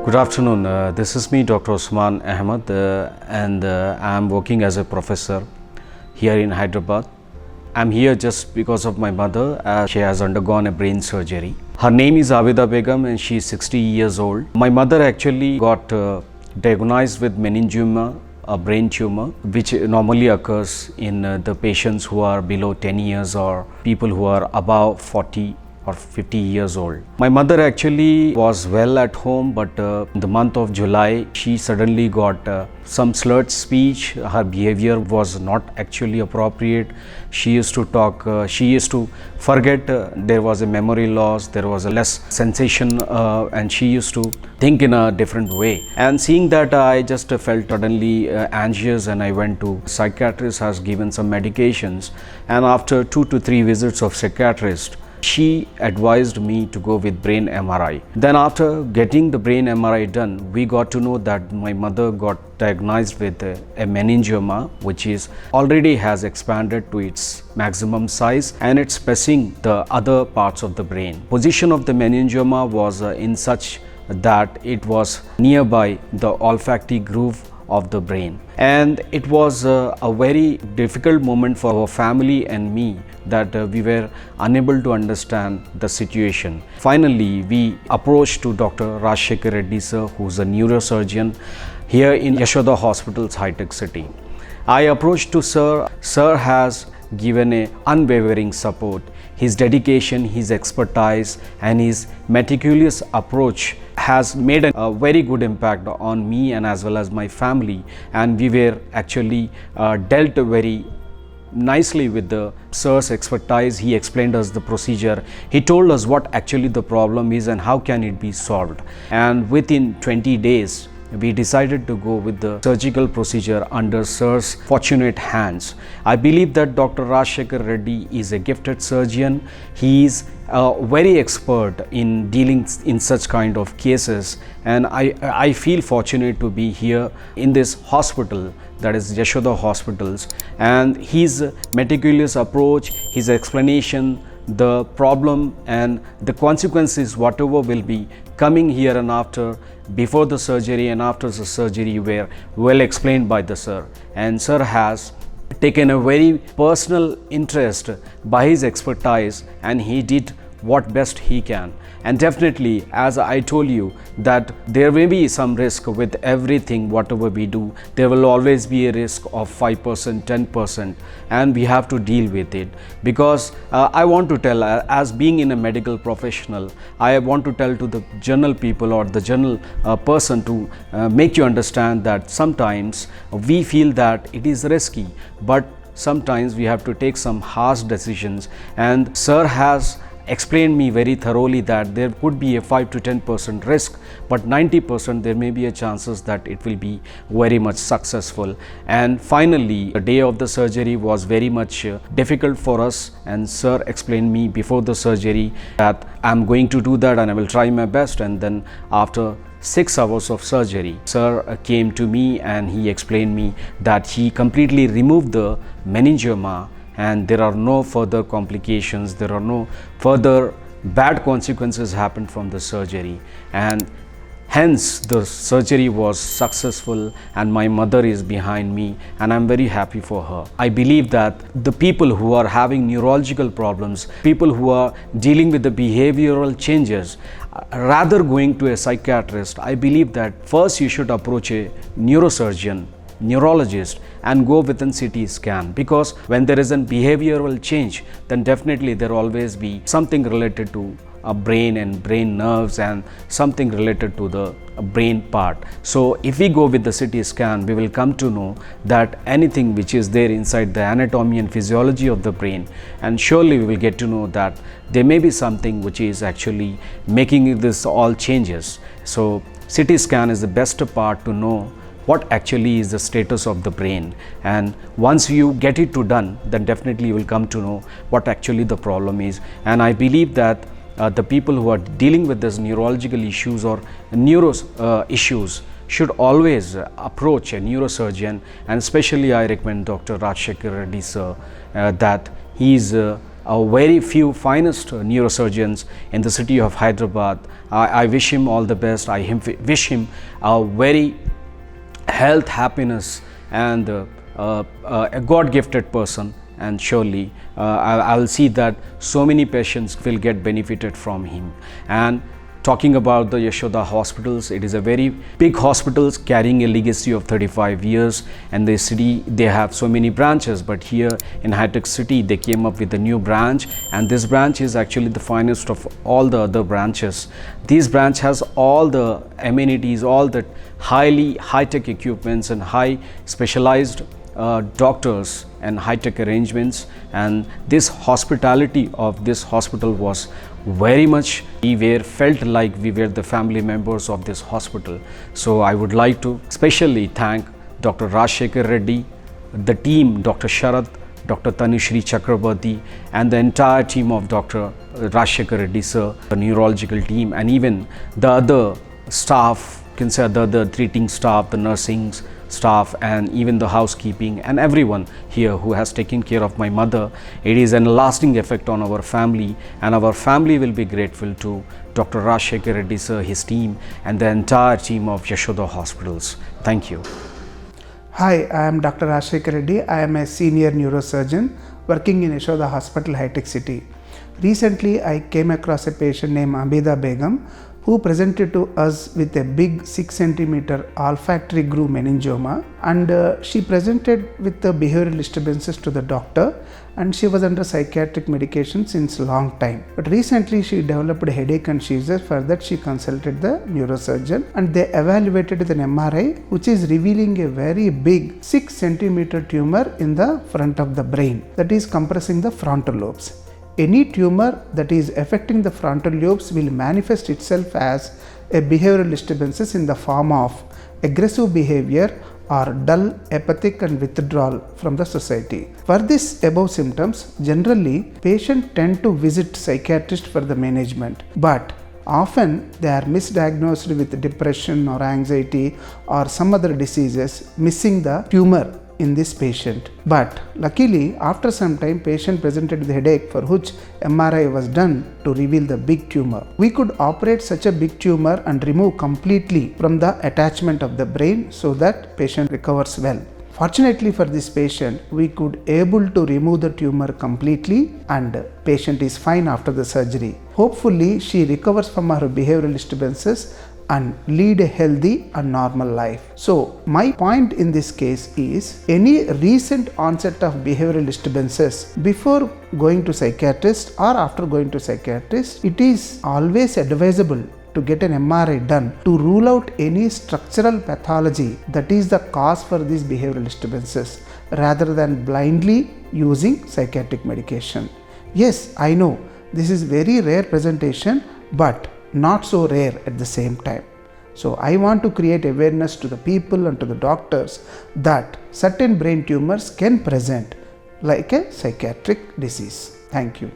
Good afternoon. This is me, Dr. Usman Ahmed, and I am working as a professor here in Hyderabad. I'm here just because of my mother, as she has undergone a brain surgery. Her name is Abeda Begum and she is 60 years old. My mother actually got diagnosed with meningioma, a brain tumor, which normally occurs in the patients who are below 10 years or people who are above 40 or 50 years old. My mother actually was well at home, but in the month of July, she suddenly got some slurred speech. Her behavior was not actually appropriate. She used to talk, she used to forget, there was a memory loss, there was a less sensation, and she used to think in a different way. And seeing that, I just felt suddenly anxious, and I went to psychiatrist, has given some medications, and after 2 to 3 visits of psychiatrist, she advised me to go with brain MRI. Then after getting the brain MRI done, we got to know that my mother got diagnosed with a meningioma, which is already has expanded to its maximum size and it's pressing the other parts of the brain. Position of the meningioma was in such that it was nearby the olfactory groove of the brain, and it was a very difficult moment for our family and me that we were unable to understand the situation. Finally, we approached to Dr. Rajasekhar Reddy sir, who's a neurosurgeon here in Yashoda Hospitals, high-tech city. I approached to sir. Sir has given a unwavering support. His dedication, his expertise and his meticulous approach has made a very good impact on me and as well as my family, and we were actually dealt very nicely with the sir's expertise. He explained us the procedure. He told us what actually the problem is and how can it be solved, and within 20 days we decided to go with the surgical procedure under sir's fortunate hands. I believe that Dr. Rajasekhar Reddy is a gifted surgeon. He is very expert in dealing in such kind of cases, and I feel fortunate to be here in this hospital, that is Yashoda Hospitals, and his meticulous approach, his explanation, the problem and the consequences whatever will be coming here and after, before the surgery and after the surgery, were well explained by the sir, and sir has taken a very personal interest by his expertise and he did what best he can. And definitely, as I told you, that there may be some risk with everything whatever we do. There will always be a risk of 5%, 10%, and we have to deal with it, because I want to tell, as being in a medical professional, I want to tell to the general people or the general person to make you understand that sometimes we feel that it is risky, but sometimes we have to take some harsh decisions, and sir has explained me very thoroughly that there could be a 5 to 10% risk, but 90% there may be a chances that it will be very much successful. And finally, the day of the surgery was very much difficult for us, and sir explained me before the surgery that I'm going to do that and I will try my best. And then after 6 hours of surgery, sir came to me and he explained me that he completely removed the meningioma and there are no further complications, there are no further bad consequences happened from the surgery, and hence the surgery was successful and my mother is behind me and I'm very happy for her. I believe that the people who are having neurological problems, people who are dealing with the behavioral changes, rather going to a psychiatrist, I believe that first you should approach a neurosurgeon, neurologist, and go within CT scan, because when there is a behavioral change, then definitely there will always be something related to a brain and brain nerves and something related to the brain part. So if we go with the CT scan, we will come to know that anything which is there inside the anatomy and physiology of the brain, and surely we will get to know that there may be something which is actually making this all changes. So CT scan is the best part to know what actually is the status of the brain, and once you get it to done, then definitely you will come to know what actually the problem is. And I believe that the people who are dealing with these neurological issues or neuro issues should always approach a neurosurgeon, and especially I recommend Dr. Rajasekhar Reddy sir, that he is a very few finest neurosurgeons in the city of Hyderabad. I wish him all the best. Wish him a very health, happiness, and a God-gifted person. And surely I will see that so many patients will get benefited from him. And talking about the Yashoda Hospitals, it is a very big hospitals carrying a legacy of 35 years, and the city, they have so many branches, but here in high-tech city they came up with a new branch, and this branch is actually the finest of all the other branches. This branch has all the amenities, all the highly high-tech equipments and high specialized doctors and high-tech arrangements, and this hospitality of this hospital was very much, felt like we were the family members of this hospital. So I would like to especially thank Dr. Rajasekhar Reddy, the team, Dr. Sharad, Dr. Tanushree Chakrabarti, and the entire team of Dr. Rajasekhar Reddy sir, the neurological team, and even the other staff, can say the other treating staff, the nursing staff, and even the housekeeping, and everyone here who has taken care of my mother. It is a lasting effect on our family, and our family will be grateful to Dr. Rajasekhar Reddy sir, his team, and the entire team of Yashoda Hospitals. Thank you. Hi, I am Dr. Rajasekhar Reddy. I am a senior neurosurgeon working in Yashoda Hospital, High-Tech City. Recently, I came across a patient named Abeda Begum who presented to us with a big 6 cm olfactory groove meningioma, and she presented with the behavioral disturbances to the doctor, and she was under psychiatric medication since long time. But recently she developed a headache and seizures. For that she consulted the neurosurgeon, and they evaluated with an MRI which is revealing a very big 6 cm tumor in the front of the brain that is compressing the frontal lobes. Any tumor that is affecting the frontal lobes will manifest itself as a behavioral disturbances in the form of aggressive behavior or dull, apathic and withdrawal from the society. For these above symptoms, generally patients tend to visit psychiatrist for the management, but often they are misdiagnosed with depression or anxiety or some other diseases, missing the tumor in this patient. But luckily, after some time, patient presented with headache for which MRI was done to reveal the big tumor. We could operate such a big tumor and remove completely from the attachment of the brain so that patient recovers well. Fortunately for this patient, we could able to remove the tumor completely, and patient is fine after the surgery. Hopefully, she recovers from her behavioral disturbances and lead a healthy and normal life. So my point in this case is, any recent onset of behavioral disturbances before going to psychiatrist or after going to psychiatrist, it is always advisable to get an MRI done to rule out any structural pathology that is the cause for these behavioral disturbances, rather than blindly using psychiatric medication. Yes, I know this is very rare presentation, but not so rare at the same time. So I want to create awareness to the people and to the doctors that certain brain tumors can present like a psychiatric disease. Thank you.